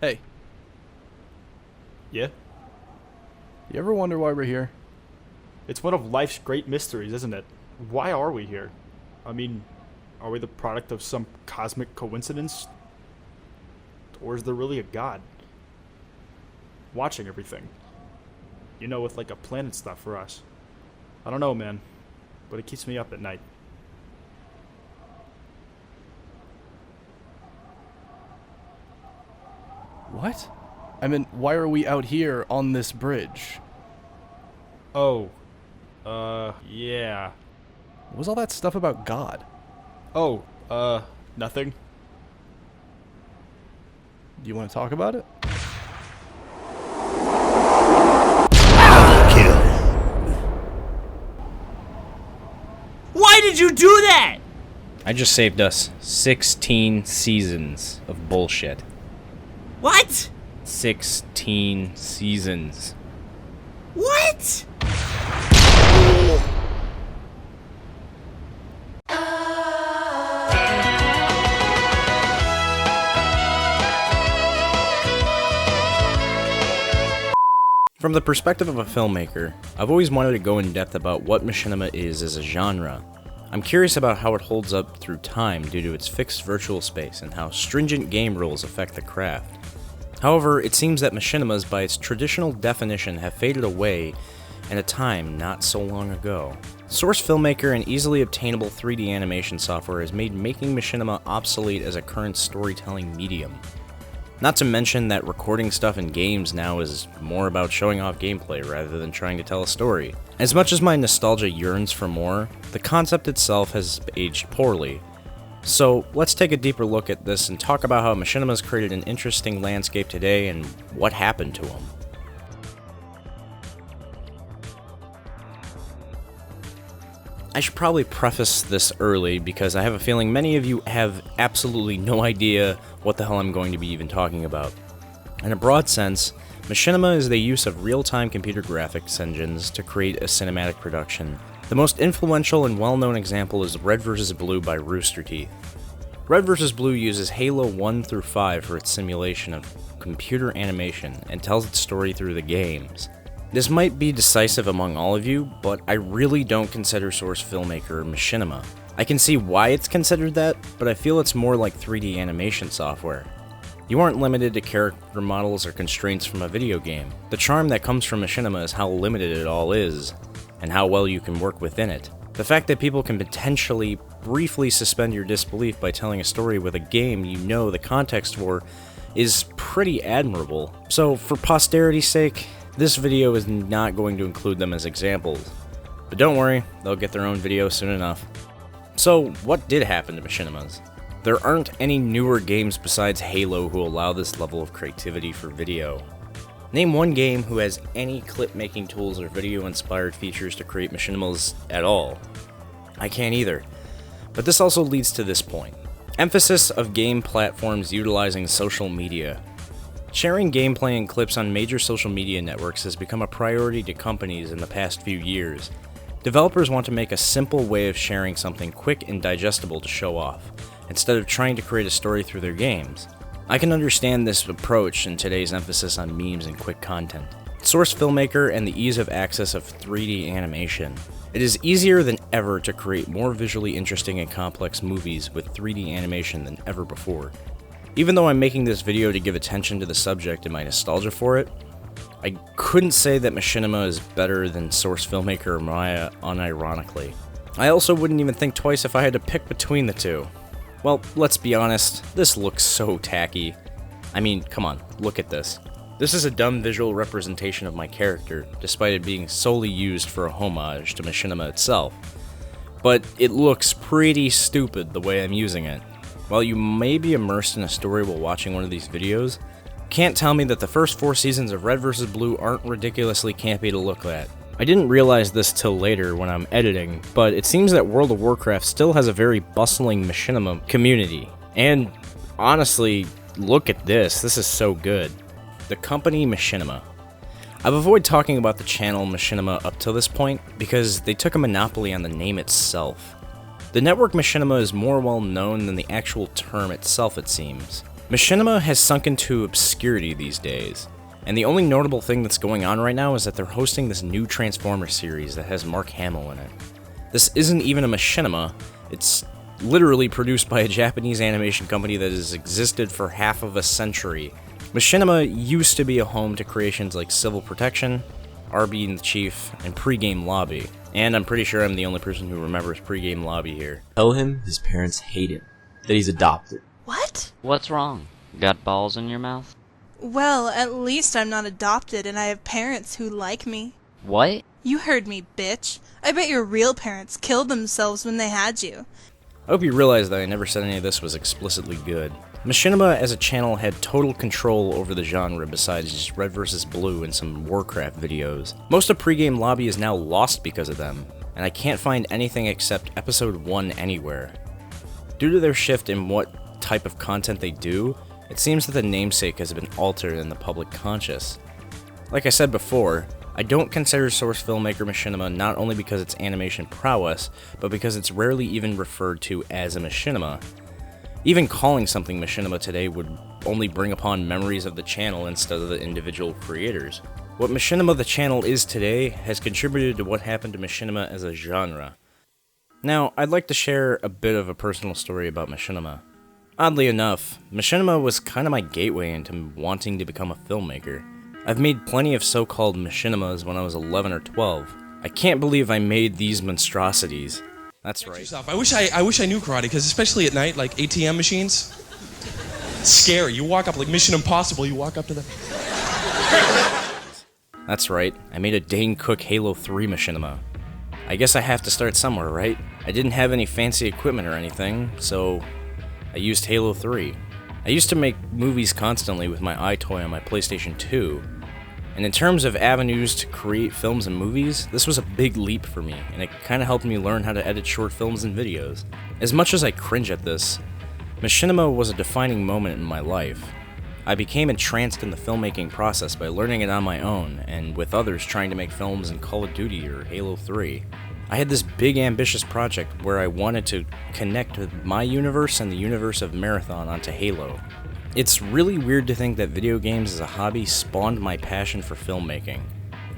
Hey, Yeah? you ever wonder why we're here? It's one of life's great mysteries, isn't it? Why are we here? I mean, are we the product of some cosmic coincidence? Or is there really a god? Watching everything. You know, with like a planet stuff for us. I don't know, man. But it keeps me up at night. What? I mean, why are we out here on this bridge? Oh. Yeah. What was all that stuff about God? Oh, nothing. Do you want to talk about it? Why did you do that? I just saved us 16 seasons of bullshit. What? 16 seasons. What? From the perspective of a filmmaker, I've always wanted to go in depth about what machinima is as a genre. I'm curious about how it holds up through time due to its fixed virtual space and how stringent game rules affect the craft. However, it seems that machinimas by its traditional definition have faded away in a time not so long ago. Source Filmmaker and easily obtainable 3D animation software has made making machinima obsolete as a current storytelling medium. Not to mention that recording stuff in games now is more about showing off gameplay rather than trying to tell a story. As much as my nostalgia yearns for more, the concept itself has aged poorly. So let's take a deeper look at this and talk about how machinimas created an interesting landscape today and what happened to them. I should probably preface this early because I have a feeling many of you have absolutely no idea what the hell I'm going to be even talking about. In a broad sense, machinima is the use of real-time computer graphics engines to create a cinematic production. The most influential and well-known example is Red vs. Blue by Rooster Teeth. Red vs. Blue uses Halo 1 through 5 for its simulation of computer animation and tells its story through the games. This might be decisive among all of you, but I really don't consider Source Filmmaker machinima. I can see why it's considered that, but I feel it's more like 3D animation software. You aren't limited to character models or constraints from a video game. The charm that comes from machinima is how limited it all is, and how well you can work within it. The fact that people can potentially briefly suspend your disbelief by telling a story with a game you know the context for is pretty admirable. So for posterity's sake, this video is not going to include them as examples. But don't worry, they'll get their own video soon enough. So what did happen to machinimas? There aren't any newer games besides Halo who allow this level of creativity for video. Name one game who has any clip-making tools or video-inspired features to create machinimas at all. I can't either. But this also leads to this point. Emphasis of game platforms utilizing social media. Sharing gameplay and clips on major social media networks has become a priority to companies in the past few years. Developers want to make a simple way of sharing something quick and digestible to show off, instead of trying to create a story through their games. I can understand this approach in today's emphasis on memes and quick content. Source Filmmaker and the ease of access of 3D animation. It is easier than ever to create more visually interesting and complex movies with 3D animation than ever before. Even though I'm making this video to give attention to the subject and my nostalgia for it, I couldn't say that machinima is better than Source Filmmaker or Maya unironically. I also wouldn't even think twice if I had to pick between the two. Well, let's be honest, this looks so tacky. I mean, come on, look at this. This is a dumb visual representation of my character, despite it being solely used for a homage to machinima itself. But it looks pretty stupid the way I'm using it. While you may be immersed in a story while watching one of these videos, can't tell me that the first 4 seasons of Red vs. Blue aren't ridiculously campy to look at. I didn't realize this till later when I'm editing, but it seems that World of Warcraft still has a very bustling machinima community. And honestly, look at this, this is so good. The company Machinima. I've avoided talking about the channel Machinima up till this point because they took a monopoly on the name itself. The network Machinima is more well known than the actual term itself, it seems. Machinima has sunk into obscurity these days, and the only notable thing that's going on right now is that they're hosting this new Transformers series that has Mark Hamill in it. This isn't even a Machinima, it's literally produced by a Japanese animation company that has existed for half of a century. Machinima used to be a home to creations like Civil Protection, RB and the Chief, and Pre-Game Lobby. And I'm pretty sure I'm the only person who remembers Pre-Game Lobby here. Tell him his parents hate him, that he's adopted. What? What's wrong? Got balls in your mouth? Well, at least I'm not adopted and I have parents who like me. What? You heard me, bitch. I bet your real parents killed themselves when they had you. I hope you realize that I never said any of this was explicitly good. Machinima as a channel had total control over the genre besides just Red vs. Blue and some Warcraft videos. Most of Pre-Game Lobby is now lost because of them, and I can't find anything except Episode 1 anywhere. Due to their shift in what type of content they do, it seems that the namesake has been altered in the public conscious. Like I said before, I don't consider source filmmaker Machinima not only because it's animation prowess, but because it's rarely even referred to as a Machinima. Even calling something Machinima today would only bring upon memories of the channel instead of the individual creators. What Machinima the channel is today has contributed to what happened to Machinima as a genre. Now, I'd like to share a bit of a personal story about Machinima. Oddly enough, Machinima was kind of my gateway into wanting to become a filmmaker. I've made plenty of so-called Machinimas when I was 11 or 12. I can't believe I made these monstrosities. That's right. I wish I knew karate, because especially at night, like ATM machines, it's scary. You walk up like Mission Impossible, you walk up to them. That's right, I made a Dane Cook Halo 3 Machinima. I guess I have to start somewhere, right? I didn't have any fancy equipment or anything, so I used Halo 3. I used to make movies constantly with my iToy on my PlayStation 2, and in terms of avenues to create films and movies, this was a big leap for me, and it kinda helped me learn how to edit short films and videos. As much as I cringe at this, Machinima was a defining moment in my life. I became entranced in the filmmaking process by learning it on my own, and with others trying to make films in Call of Duty or Halo 3. I had this big ambitious project where I wanted to connect my universe and the universe of Marathon onto Halo. It's really weird to think that video games as a hobby spawned my passion for filmmaking.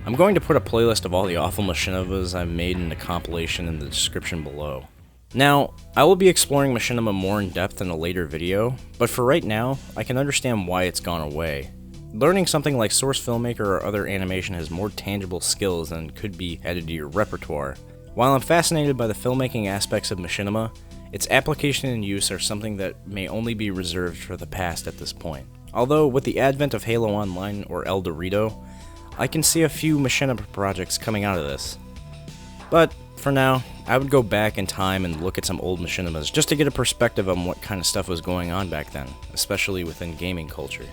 I'm going to put a playlist of all the awful Machinimas I've made in the compilation in the description below. Now, I will be exploring Machinima more in depth in a later video, but for right now, I can understand why it's gone away. Learning something like source filmmaker or other animation has more tangible skills than could be added to your repertoire. While I'm fascinated by the filmmaking aspects of Machinima, its application and use are something that may only be reserved for the past at this point. Although, with the advent of Halo Online or El Dorito, I can see a few Machinima projects coming out of this. But, for now, I would go back in time and look at some old Machinimas just to get a perspective on what kind of stuff was going on back then, especially within gaming culture.